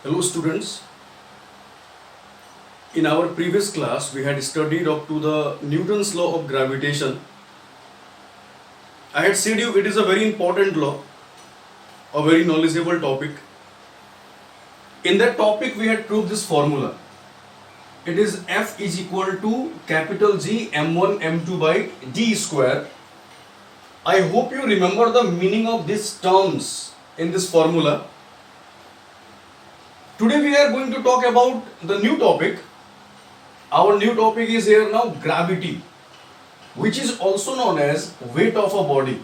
Hello students, in our previous class we had studied up to the Newton's law of gravitation. I had said you it is a very important law, a very knowledgeable topic. In that topic we had proved this formula. It is F is equal to capital G m1 m2 by d square. I hope you remember the meaning of these terms in this formula. Today we are going to talk about the new topic. Our new topic is here now gravity, which is also known as weight of a body.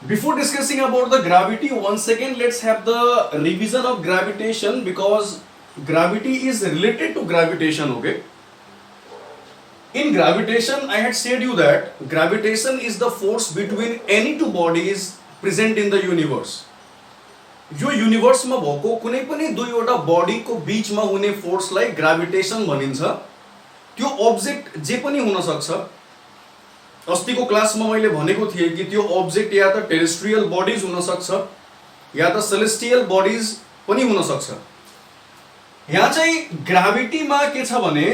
Before discussing about the gravity, once again let's have the revision of gravitation, because gravity is related to gravitation, okay? In gravitation, I had said you that gravitation is the force between any two bodies present in the universe. यो युनिभर्समा भएको कुनै पनि दुईवटा बडीको बीचमा हुने फोर्सलाई gravitation भनिन्छ. त्यो अब्जेक्ट जे पनि हुन सक्छ. अस्तिको क्लासमा मैले भनेको थिएँ कि त्यो अब्जेक्ट या त टेरेस्ट्रियल बडीज हुन सक्छ या त सेलेस्टियल बडीज पनि हुन सक्छ. यहाँ चाहिँ ग्राभिटीमा के छ भने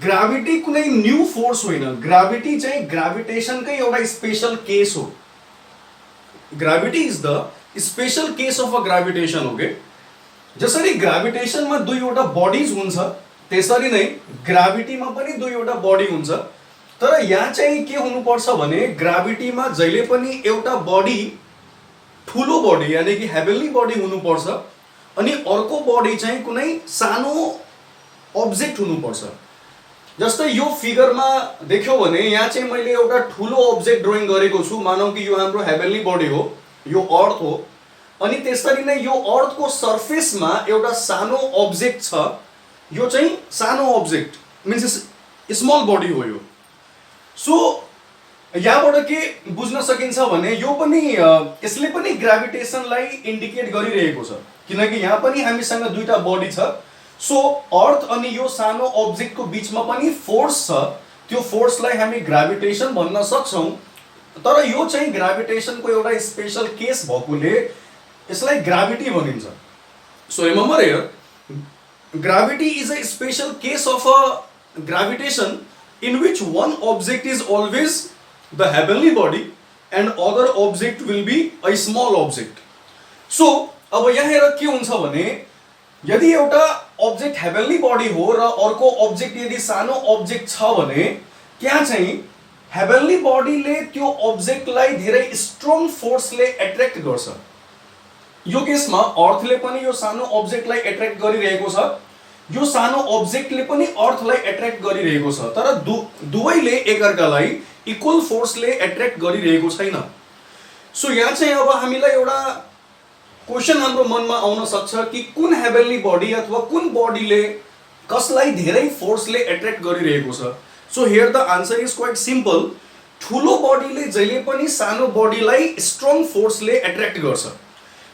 ग्राभिटी कुनै न्यू फोर्स होइन. ग्राभिटी चाहिँ ग्राभिटेसनकै एउटा स्पेशल केस हो. Gravity is the special case of a gravitation, okay? जसरी ग्राभिटेसनमा दुईवटा बडीज हुन्छ त्यसरी नै ग्राभिटीमा पनि दुईवटा बडी हुन्छ. तर यहाँ चाहिँ के हुनुपर्छ भने ग्राभिटीमा जहिले पनि एउटा बडी ठुलो बडी यानी कि हेभेन्ली बडी हुनुपर्छ अनि अर्को बडी चाहिँ कुनै सानो अब्जेक्ट हुनुपर्छ. जस्तै यो फिगरमा देख्यो भने यहाँ चाहिँ मैले एउटा ठुलो अब्जेक्ट ड्रइङ गरेको छु. मानौँ कि यो हाम्रो हेभेन्ली बडी हो, यो अर्थ हो, अनि त्यसरी नै यो अर्थको सर्फेसमा एउटा सानो अब्जेक्ट छ. यो चाहिँ सानो अब्जेक्ट मिन्स स्मल बडी हो यो. सो यहाँबाट के बुझ्न सकिन्छ भने यो पनि यसले पनि ग्राभिटेसनलाई इन्डिकेट गरिरहेको छ, किनकि यहाँ पनि हामीसँग दुईटा बडी छ. सो अर्थ अनि यो सानो अब्जेक्टको बीचमा पनि फोर्स छ. त्यो फोर्सलाई हामी ग्राभिटेसन भन्न सक्छौँ. तर यो चाहिँ ग्राभिटेसनको एउटा स्पेशल केस भएकोले यसलाई ग्राभिटी भनिन्छ. So remember here, gravity is a special case of a gravitation in which one object is always the heavenly body and other object will be a small object. So अब यहाँ हेर के हुन्छ भने यदि एउटा अब्जेक्ट हेभेन्ली बडी हो र अर्को अब्जेक्ट यदि सानो अब्जेक्ट छ भने त्यहाँ चाहिँ हेभेन्ली बडीले त्यो अब्जेक्टलाई धेरै स्ट्रङ फोर्सले एट्र्याक्ट गर्छ. यो केसमा अर्थले पनि यो सानो अब्जेक्टलाई एट्र्याक्ट गरिरहेको छ, यो सानो अब्जेक्टले पनि अर्थलाई एट्र्याक्ट गरिरहेको छ. तर दुवैले एकअर्कालाई इक्वल फोर्सले एट्र्याक्ट गरिरहेको छैन. सो यहाँ चाहिँ अब हामीलाई एउटा क्वेसन हाम्रो मनमा आउन सक्छ कि कुन हेभेन्ली बडी अथवा कुन बडीले कसलाई धेरै फोर्सले एट्र्याक्ट गरिरहेको छ. So here the answer is quite simple. ठुलो बडीले जहिले पनि सानो बडीलाई स्ट्रङ फोर्सले एट्र्याक्ट गर्छ.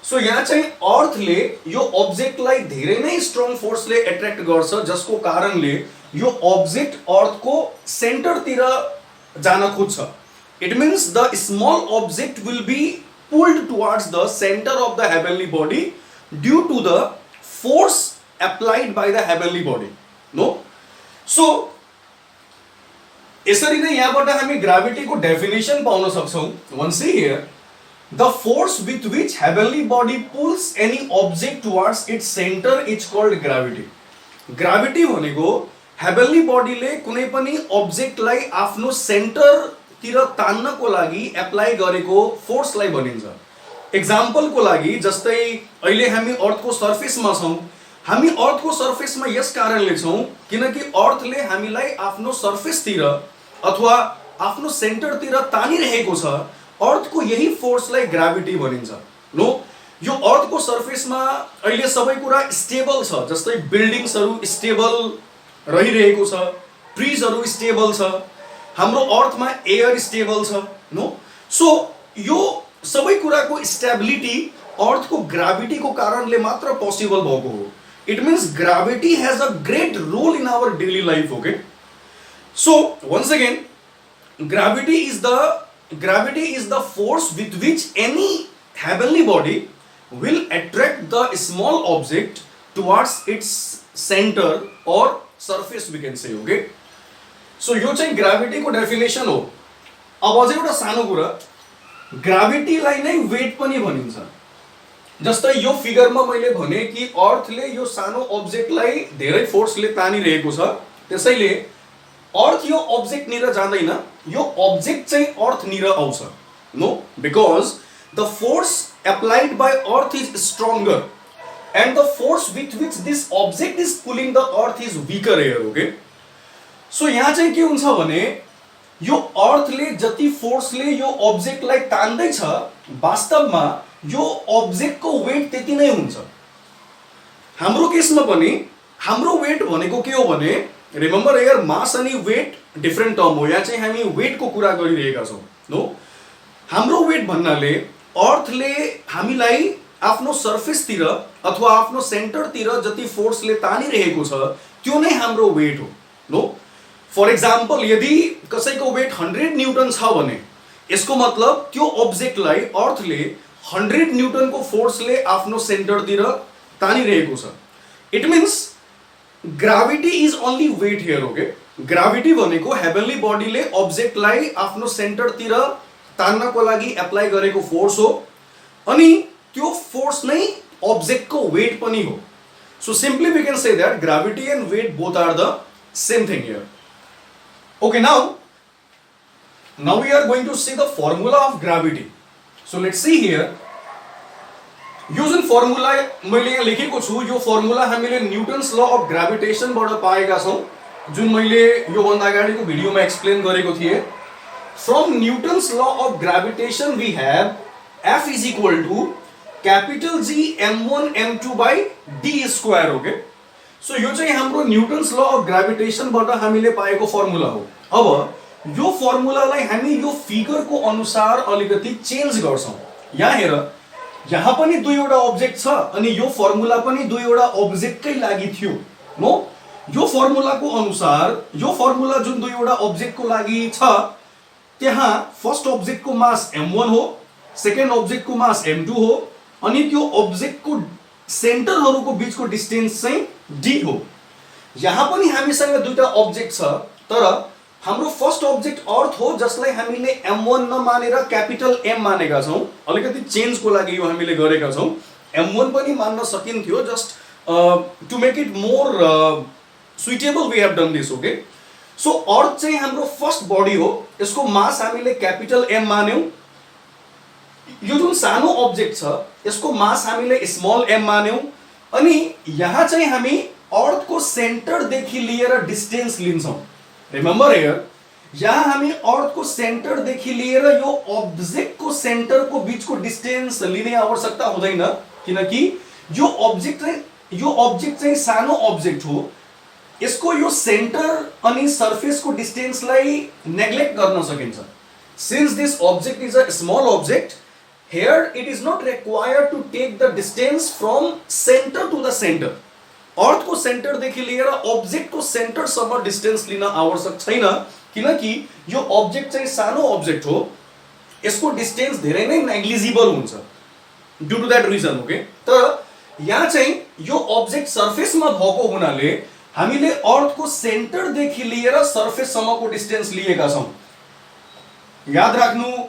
सो यहाँ चाहिँ अर्थले यो अब्जेक्टलाई धेरै नै स्ट्रङ फोर्सले एट्र्याक्ट गर्छ, जसको कारणले यो अब्जेक्ट अर्थको सेन्टरतिर जान खोज्छ. It means the small object will be pulled towards the centre of the heavenly body due to the force applied by the heavenly body. No, so यसरी नै यहाँबाट हामी ग्राभिटीको डेफिनेसन पाउन सक्छौँ. Once see here, the force with which heavenly body pulls any object towards its center is called gravity. Gravity भनेको heavenly बडीले कुनै पनि अब्जेक्टलाई आफ्नो सेन्टरतिर तान्नको लागि एप्लाई गरेको फोर्सलाई भनिन्छ. एक्जाम्पलको लागि जस्तै अहिले हामी अर्थको सर्फेसमा छौँ. हामी अर्थको सर्फेसमा यस कारणले छौँ किनकि अर्थले हामीलाई आफ्नो सर्फेसतिर अथवा आफ्नो सेन्टरतिर तानिरहेको छ. अर्थको यही फोर्सलाई ग्राभिटी भनिन्छ. नो, यो अर्थको सर्फेसमा अहिले सबै कुरा स्टेबल छ. जस्तै बिल्डिङ्सहरू स्टेबल रहिरहेको छ, ट्रिजहरू स्टेबल छ, हाम्रो अर्थमा एयर स्टेबल छ. नो, सो यो सबै कुराको स्टेबिलिटी अर्थको ग्राभिटीको कारणले मात्र पोसिबल भएको हो. It means gravity has a great role in our daily life, okay? So once again, gravity is the force with which any heavenly body will attract the small object towards its center or surface, we can say. Okay, so यो चाहिँ gravity को definition हो. अब अझै एउटा सानो कुरा, ग्राभिटीलाई नै वेट पनि भनिन्छ. जस्तै यो फिगरमा मैले भने कि अर्थले यो सानो अब्जेक्टलाई धेरै फोर्सले तानिरहेको छ, त्यसैले अर्थ यो अब्जेक्ट निर जाँदैन, यो अब्जेक्ट चाहिँ अर्थ निर आउँछ. No, because the force applied by earth is stronger and the force with which this object is pulling the earth is weaker here. Okay, so यहाँ चाहिँ के हुन्छ भने यो अर्थले जति फोर्सले यो अब्जेक्टलाई तान्दै छ, वास्तवमा यो अब्जेक्टको वेट त्यति नै हुन्छ. हाम्रो केसमा पनि हाम्रो वेट भनेको के हो भने, रिमेम्बर हियर मास अनि वेट डिफरेन्ट टर्म हो. यहाँ चाहिँ हामी वेटको कुरा गरिरहेका छौँ. नो, हाम्रो वेट भन्नाले अर्थले हामीलाई आफ्नो सर्फेसतिर अथवा आफ्नो सेन्टरतिर जति फोर्सले तानिरहेको छ त्यो नै हाम्रो वेट हो. नो, फर एक्जाम्पल यदि कसैको वेट 100 न्यूटन छ भने यसको मतलब त्यो अब्जेक्टलाई अर्थले 100 न्यूटनको फोर्सले आफ्नो सेन्टरतिर तानिरहेको छ. It means gravity is only weight here. Okay, gravity भनेको हेभनली बडीले अब्जेक्टलाई आफ्नो सेन्टरतिर तान्नको लागि एप्लाई गरेको फोर्स हो, अनि त्यो फोर्स नै अब्जेक्टको वेट पनि हो. So simply we can say that gravity and weight both are the same thing here. Okay, now we are going to see the formula of gravity. So let's see here. यो जुन formula मैले यहाँ लेखेको छु, यो formula हामीले Newton's law of gravitation बाट पाएका छौं, जुन मैले यो भन्दा अगाडिको भिडियोमा एक्सप्लेन गरेको थिए. From Newton's law of gravitation we have F is equal to capital G m1 m2 by d square. Okay, so यो चाहिँ हाम्रो न्यूटन्स ल अफ ग्राभिटेसन बाट हामीले पाएको फर्मुला हो. अब यो फर्मुलालाई हामी यो फिगरको अनुसार अलिकति चेन्ज गर्छौं. यहाँ हेर, यहाँ पनि दुईवटा अब्जेक्ट छ अनि यो फर्मुला पनि दुईवटा अब्जेक्टकै लागि थियो. नो, यो फर्मुलाको अनुसार यो फर्मुला जुन दुईवटा अब्जेक्टको लागि छ, त्यहाँ फर्स्ट अब्जेक्टको मास m1 हो, सेकेन्ड अब्जेक्टको मास m2 हो, अनि त्यो अब्जेक्टको सेन्टरहरुको बीचको डिस्टेन्स चाहिँ d हो. यहाँ पनि हामीसँग दुईटा अब्जेक्ट छ, तर हाम्रो फर्स्ट अब्जेक्ट अर्थ हो जसलाई हामीले m1 नमानेर क्यापिटल M मानेका छौं. अलिकति चेन्जको लागि यो हामीले गरेका छौं. m1 पनि मान्न सकिन्थ्यो, just to make it more suitable we have done this. Okay, so Earth चाहिँ हाम्रो फर्स्ट बडी हो, यसको मास हामीले क्यापिटल M मान्यौं. यो जुन सानो अब्जेक्ट छ यसको मास हामीले स्मल m मान्यौं, अनि यहाँ चाहिँ हामी अर्थको सेन्टर देखि लिएर डिस्टेन्स लिन्छौं. रिमेम्बर हियर, यहाँ हामी अर्थको सेन्टर देखि लिएर यो अब्जेक्टको सेन्टरको बीचको डिस्टेन्स लिने आवश्यकता हुँदैन, किनकि यो अब्जेक्ट चाहिँ सानो अब्जेक्ट हो. यसको यो सेन्टर अनि सर्फेसको डिस्टेन्सलाई नेग्लेक्ट गर्न सकिन्छ. Since this object is a small object, here it is not required to take the distance from center to the center. अर्थ को सेन्टर देखि लिएर अब्जेक्ट को सेन्टर सम्म डिस्टेन्स लिन आवश्यक छैन, किनकि यो अब्जेक्ट चाहिँ सानो अब्जेक्ट हो, यसको डिस्टेन्स धेरै नै नेग्लिजिबल हुन्छ due to that reason. Okay, तर यहाँ चाहिँ यो अब्जेक्ट सर्फेसमा भएको हुनाले हामीले अर्थ को सेन्टर देखि लिएर सर्फेस सम्मको डिस्टेन्स लिएका छौं. याद राख्नु,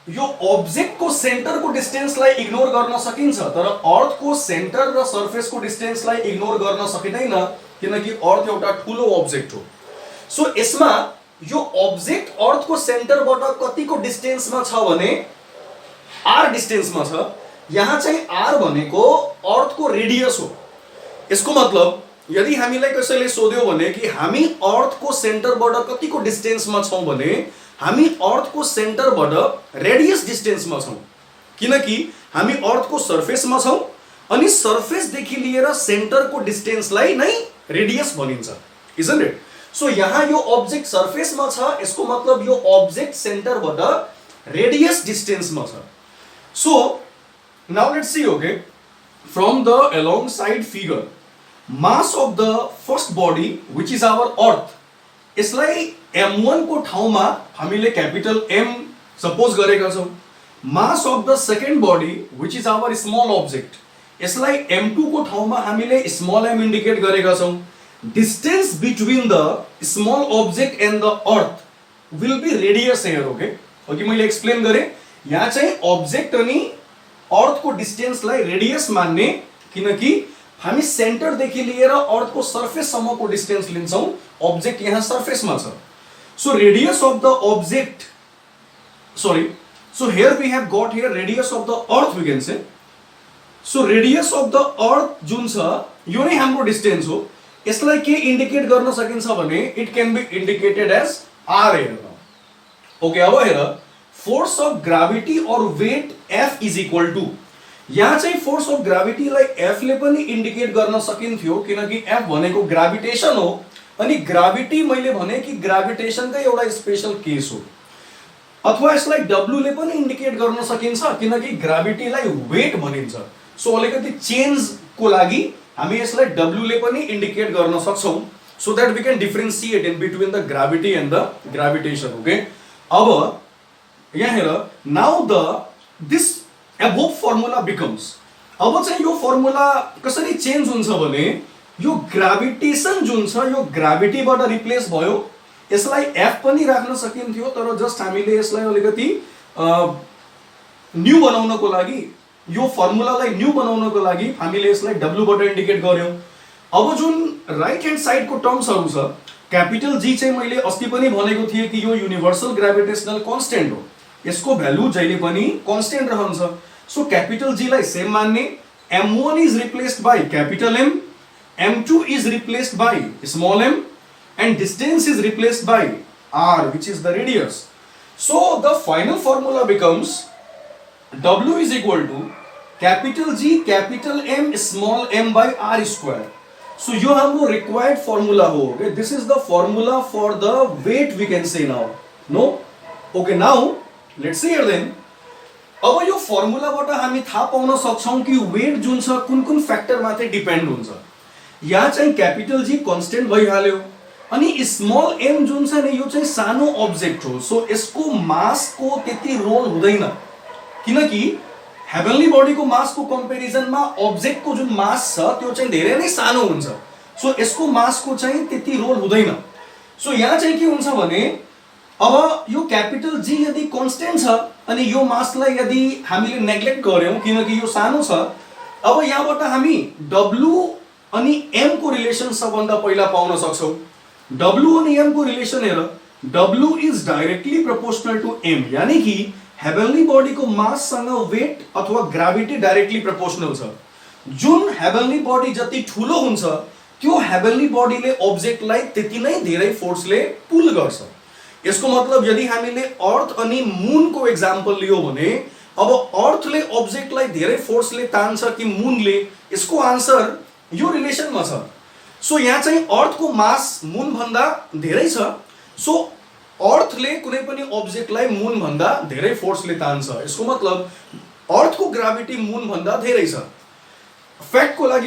यो अब्जेक्ट को सेन्टर को डिस्टेन्सलाई इग्नोर गर्न सकिन्छ, तर अर्थ को सेन्टर र सर्फेस को डिस्टेन्सलाई इग्नोर गर्न सकिदैन, किनकि अर्थ एउटा ठूलो अब्जेक्ट हो. सो यसमा यो अब्जेक्ट अर्थ को सेन्टरबाट कतिको डिस्टेन्समा छ भने r डिस्टेन्समा छ. यहाँ चाहिँ r भनेको अर्थ को रेडियस हो. यसको मतलब यदि हामीलाई कसैले सोध्यो भने कि हामी अर्थ को सेन्टरबाट कतिको डिस्टेन्समा छौं भने हामी अर्थ को सेन्टरबाट रेडियस डिस्टेन्समा छौं, किनकि हामी अर्थ को सर्फेसमा छौं, अनि सर्फेस देखि लिएर सेन्टरको डिस्टेन्सलाई नै रेडियस भनिन्छ. Isn't it? सो यहाँ यो अब्जेक्ट सर्फेसमा छ, यसको मतलब यो अब्जेक्ट सेन्टरबाट रेडियस डिस्टेन्समा छ. So now let's see. Okay, from the alongside figure, mass of the first body which is our earth, यसलाई m1 को ठाउँमा हामीले क्यापिटल M सपोज गरेका छौं. Mass of the second body which is our small object, यसलाई m2 को ठाउँमा हामीले स्मल m इन्डिकेट गरेका छौं। Distance between the small object and the earth will be radius here. Okay, अघि मैले एक्सप्लेन गरे यहाँ चाहिँ अब्जेक्ट अनि अर्थ को डिस्टेंसलाई रेडियस मान्ने, किनकि हामी सेन्टर देखि लिएर अर्थ को सर्फेस सम्म को डिस्टेंस लिन्छौं, अब्जेक्ट यहाँ सर्फेसमा छ। So radius of the object, sorry, so here we have got here radius of the earth we can say. So radius of the earth जुन छ यो नै हाम्रो डिस्टेंस हो। यसलाई के इन्डिकेट गर्न सकिन्छ भने it can be indicated as r हेर। ओके, अब हेर फोर्स अफ ग्राभिटी और weight F is equal to, यहाँ चाहिँ फोर्स अफ ग्राभिटीलाई F ले पनि इन्डिकेट गर्न सकिन्थ्यो, किनकि F भनेको ग्राभिटेसन हो अनि ग्राभिटी मैले भने कि ग्राभिटेसनकै एउटा स्पेशल केस हो। अथवा यसलाई W ले पनि इन्डिकेट गर्न सकिन्छ, किनकि ग्राभिटीलाई वेट भनिन्छ। सो अलिकति चेन्ज को लागि हामी यसलाई W ले पनि इन्डिकेट गर्न सक्छौं, so that we can differentiate in between the gravity and the gravitation. Okay, अब यहाँ हेर, now the this above formula becomes, अब चाहिँ यो फर्मुला कसरी चेन्ज हुन्छ भने यो ग्राभिटेसन जुन छ यो ग्राभिटीबाट रिप्लेस भयो। यसलाई F पनि राख्न सकिन्थ्यो, तर जस्ट हामीले यसलाई अलिकति न्यू बनाउनको लागि, यो फर्मुलालाई न्यू बनाउनको लागि हामीले यसलाई W बाट इन्डिकेट गर्यौं। अब जुन राइट ह्यान्ड साइड को टर्म्सहरु छ, क्यापिटल G चाहिँ मैले अस्ति पनि भनेको थिए कि यो युनिभर्सल ग्रेभिटेशनल कांस्टेंट हो, यसको भ्यालु जहिले पनि कांस्टेंट रहन्छ। सो क्यापिटल G लाई सेम मान्ने, m1 is replaced by capital M, m2 is replaced by small m, and distance is replaced by r, which is the radius. So the final formula becomes W is equal to capital G capital M small m by r square. So यो हाम्रो required formula हो। Okay, this is the formula for the weight we can say now. No? Okay, now let's see here then. अब यो formula बाट हामी थाहा पाउन सक्छौं कि वेट जुन छ कुन कुन फ्याक्टर माथि डिपेन्ड हुन्छ। यहाँ चाहिँ क्यापिटल G कांस्टेंट भइहाल्यो अनि स्मल m जुन छ नि यो चाहिँ सानो अब्जेक्ट हो। सो यसको मास को त्यति रोल हुँदैन, किनकि हेभनली बडी को मास को कम्पेरिजनमा अब्जेक्ट को जुन मास छ त्यो चाहिँ धेरै नै सानो हुन्छ। सो यसको मास को चाहिँ त्यति रोल हुँदैन। सो यहाँ चाहिँ के हुन्छ भने अब यो क्यापिटल G यदि कांस्टेंट छ अनि यो मासलाई यदि हामीले नेग्लेक्ट गर्यौं किनकि यो सानो छ, अब यहाँबाट हामी W अनि M को रिलेसन सबभन्दा पहिला पाउन सक्छौं। W अनि M को रिलेसन हेर, W is directly proportional to M, यानी कि हेभनली बडी को मास सँग वेट अथवा ग्राभिटी डाइरेक्टली प्रोपोर्शनल छ। जुन हेभनली बडी जति ठूलो हुन्छ त्यो हेभनली बडीले अब्जेक्टलाई त्यति नै धेरै फोर्सले पुल गर्छ। यसको मतलब यदि हामीले अर्थ अनि मून को एक्जाम्पल लियो भने अब अर्थले अब्जेक्टलाई धेरै फोर्सले तान्छ कि मूनले, यसको आन्सर यो रिलेसनमा छ। सो यहाँ चाहिँ अर्थ को मास मून भन्दा धेरै छ, सो अर्थले कुनै पनि अब्जेक्टलाई मून भन्दा धेरै फोर्सले तान्छ। यसको मतलब अर्थ को ग्राभिटी मून भन्दा धेरै छ। फ्याक्ट को लागि